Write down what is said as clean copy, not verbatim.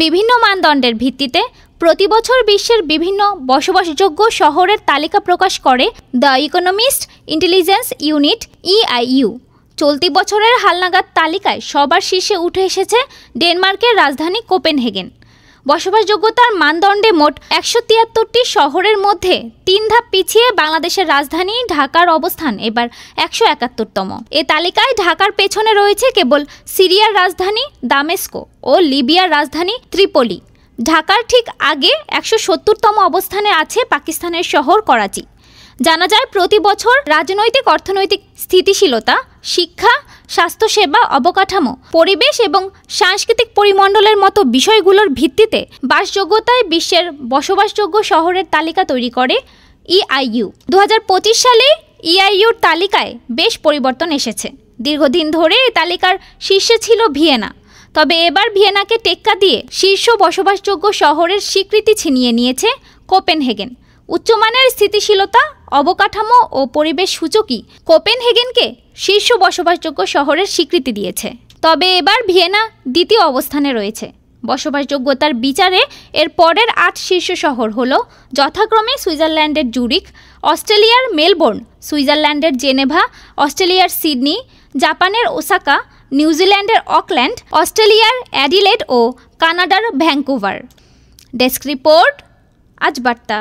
বিভিন্ন মানদণ্ডের ভিত্তিতে প্রতি বছর বিশ্বের বিভিন্ন বসবাসযোগ্য শহরের তালিকা প্রকাশ করে the economist intelligence unit EIU। চলতি বছরের হালনাগাদ তালিকায় সবার শীর্ষে উঠে এসেছে ডেনমার্কের রাজধানী কোপেনহেগেন। বসবাসযোগ্যতার মানদণ্ডে মোট 173টি শহরের মধ্যে 3 ধাপ পিছিয়ে বাংলাদেশের রাজধানী ঢাকার অবস্থান এবার 171তম। এ তালিকায় ঢাকার পেছনে রয়েছে কেবল সিরিয়ার রাজধানী দামেস্কো ও লিবিয়ার রাজধানী ত্রিপোলি। ঢাকার ঠিক আগে 170তম অবস্থানে আছে পাকিস্তানের শহর করাচি। জানা যায় প্রতি বছর রাজনৈতিক অর্থনৈতিক স্থিতিশীলতা, শিক্ষা, স্বাস্থ্যসেবা, অবকাঠামো, পরিবেশ এবং সাংস্কৃতিক পরিমণ্ডলের মতো বিষয়গুলোর ভিত্তিতে বাসযোগ্যতায় বিশ্বের বসবাসযোগ্য শহরের তালিকা তৈরি করে EIU। 2025 সালে EIUর তালিকায় বেশ পরিবর্তন এসেছে। দীর্ঘদিন ধরে এই তালিকার শীর্ষে ছিল ভিয়েনা, তবে এবার ভিয়েনাকে টেক্কা দিয়ে শীর্ষ বসবাসযোগ্য শহরের স্বীকৃতি ছিনিয়ে নিয়েছে কোপেনহেগেন। উচ্চমানের স্থিতিশীলতা, অবকাঠামো ও পরিবেশ সূচকই কোপেনহেগেনকে শীর্ষ বসবাসযোগ্য শহরের স্বীকৃতি দিয়েছে। তবে এবার ভিয়েনা দ্বিতীয় অবস্থানে রয়েছে। বসবাসযোগ্যতার বিচারে এর পরের 8 শীর্ষ শহর হলো যথাক্রমে সুইজারল্যান্ডের জুরিখ, অস্ট্রেলিয়ার মেলবোর্ন, সুইজারল্যান্ডের জেনেভা, অস্ট্রেলিয়ার সিডনি, জাপানের ওসাকা, নিউজিল্যান্ডের অকল্যান্ড, অস্ট্রেলিয়ার অ্যাডিলেড ও কানাডার ভ্যাঙ্কুভার। ডেস্ক রিপোর্ট, আজ বার্তা।